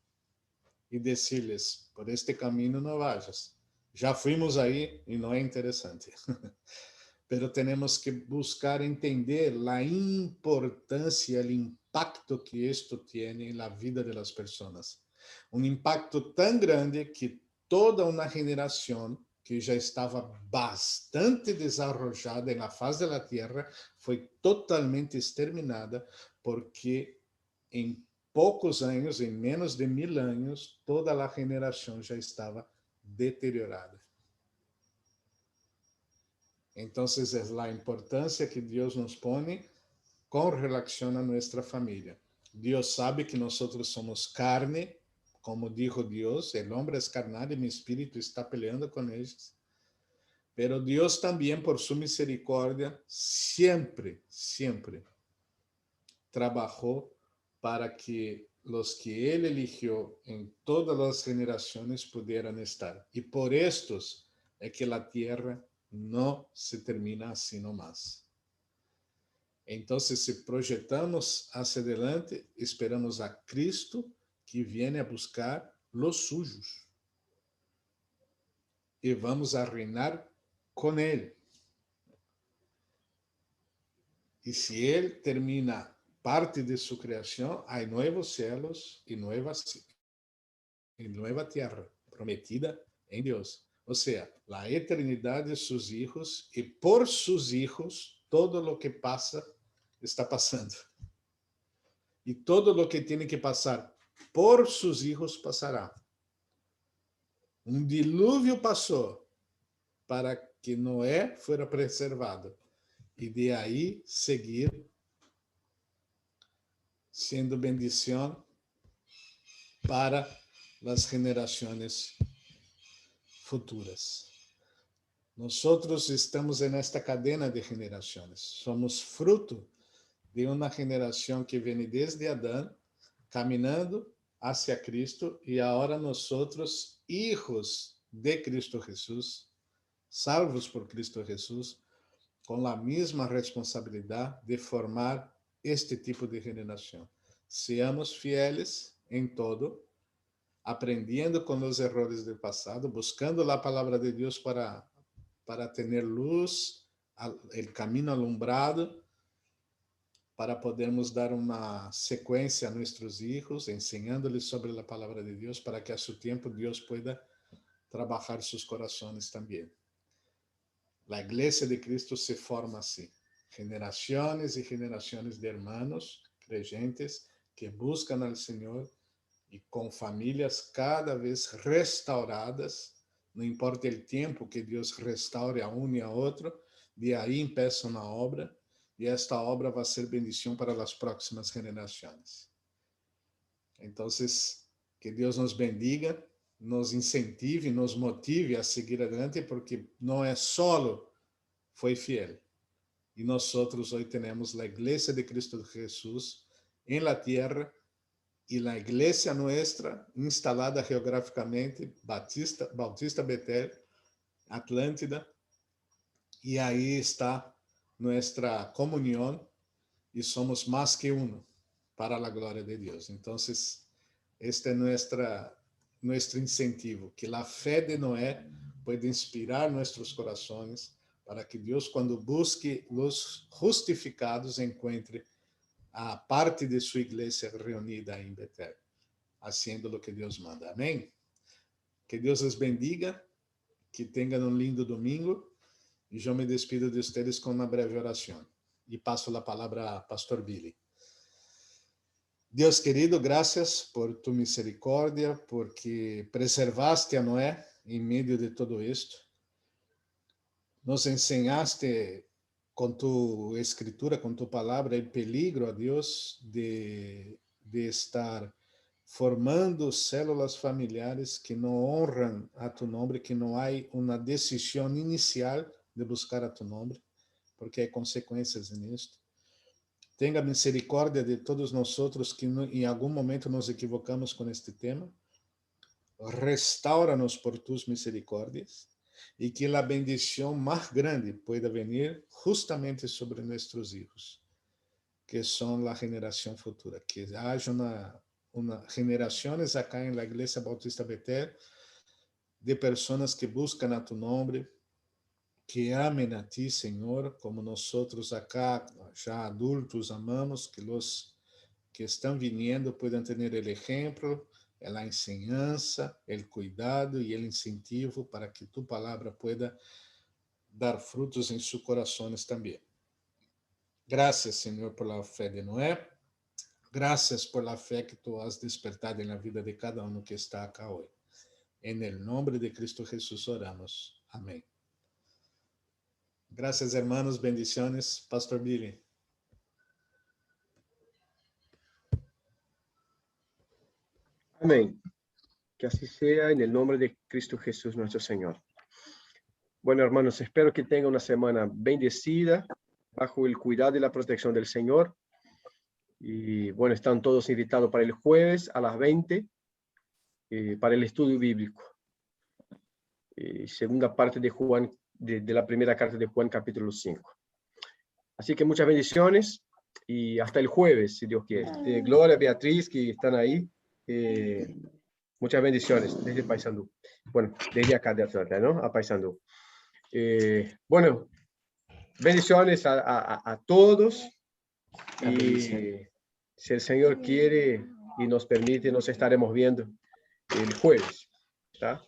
S2: e dizer-lhes, por este caminho não vayas. Já fuimos aí e não é interessante. Pero temos que buscar entender a importância, o impacto que isto tem na vida das pessoas. Um impacto tão grande que toda uma geração que já estava bastante desarrollada na face da terra foi totalmente exterminada, porque em poucos anos, em menos de 1000 anos, toda a geração já estava deteriorada. Então, é a importância que Deus nos põe com relação a nossa família. Deus sabe que nós somos carne, como dijo Dios, el hombre es carnal y mi espíritu está peleando con ellos. Pero Dios también, por su misericordia, siempre, siempre trabajó para que los que Él eligió en todas las generaciones pudieran estar. Y por estos es que la tierra no se termina así nomás. Entonces, si proyectamos hacia adelante, esperamos a Cristo que viene a buscar los suyos. Y vamos a reinar con Él. Y si Él termina parte de su creación, hay nuevos cielos y nueva tierra prometida en Dios. O sea, la eternidad de sus hijos, y por sus hijos, todo lo que pasa está pasando. Y todo lo que tiene que pasar por sus hijos pasará. Un diluvio pasó para que Noé fuera preservado. Y de ahí seguir siendo bendición para las generaciones futuras. Nosotros estamos en esta cadena de generaciones. Somos fruto de una generación que viene desde Adán, caminando hacia Cristo, y ahora nosotros, hijos de Cristo Jesús, salvos por Cristo Jesús, con la misma responsabilidad de formar este tipo de generación. Seamos fieles en todo, aprendiendo con los errores del pasado, buscando la palabra de Dios para tener luz, el camino alumbrado, para podermos dar uma sequência a nossos hijos, ensinándoles sobre a palavra de Deus, para que a seu tempo Deus pueda trabalhar seus corações também. A Igreja de Cristo se forma assim, generações e generações de hermanos creyentes que buscam ao Senhor e com famílias cada vez restauradas, não importa o tempo que Deus restaure a um e a outro, de aí empiezam a obra, e esta obra vai ser bendição para as próximas gerações. Então, que Deus nos bendiga, nos incentive, nos motive a seguir adiante, porque não é solo foi fiel. E nós hoje temos a Igreja de Cristo Jesus em la tierra, e a igreja nossa instalada geograficamente, Bautista Betel, Atlântida, e aí está nossa comunhão, e somos mais que uno para a glória de Deus. Então, este é nosso incentivo, que a fé de Noé pode inspirar nossos corações para que Deus, quando busque os justificados, encontre a parte de sua igreja reunida em Betel, haciendo o que Deus manda. Amém? Que Deus os bendiga, que tenham um lindo domingo, e eu me despido de vocês com uma breve oração. E passo a palavra a Pastor Billy. Deus querido, graças por tu misericórdia, porque preservaste a Noé em meio de todo isto. Nos ensinaste com tu escritura, com tu palavra, o peligro, a Deus, de estar formando células familiares que não honram a tu nome, que não há uma decisão inicial de buscar a tu nome, porque há consequências nisto. Tenha misericórdia de todos nós que em algum momento nos equivocamos com este tema. Restaura-nos por tus misericórdias, e que a bendição mais grande pueda venir justamente sobre nossos filhos, que são a geração futura. Que haja gerações acá em la Igreja Bautista Betel de pessoas que buscam a tu nome, que amem a ti, Senhor, como nós acá, já adultos, amamos, que os que estão vindo puedan ter o exemplo, a enseñanza, o cuidado e o incentivo para que tu palavra pueda dar frutos em seus corações também. Graças, Senhor, por la fé de Noé. Graças por la fé que tu has despertado na vida de cada um que está acá hoje. En el nombre de Cristo Jesús oramos. Amém. Gracias, hermanos. Bendiciones. Pastor Billy.
S1: Amém. Que así sea en el nombre de Cristo Jesús nuestro Señor. Bueno, hermanos, espero que tengan una semana bendecida bajo el cuidado y la protección del Señor. Y bueno, están todos invitados para el jueves a las 20 para el estudio bíblico. Segunda parte de Juan, de la primera carta de Juan, capítulo 5. Así que muchas bendiciones y hasta el jueves, si Dios quiere. Gloria, Beatriz, que están ahí. Muchas bendiciones desde Paysandú. Bueno, desde acá de Atlanta, ¿no? A Paysandú. Bueno, bendiciones a todos. Y si el Señor quiere y nos permite, nos estaremos viendo el jueves. ¿Tá?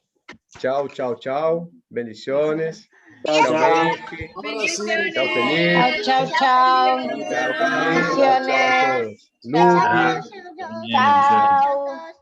S1: Chao, chao, chao. Bendiciones.
S5: Chao, chao.
S1: Benji.
S2: Bendiciones.
S1: Chao, Felipe.
S6: Chao, chao.
S1: Chao, Felipe. Chao a todos.
S6: Chao.
S1: Lupe.
S6: Chao.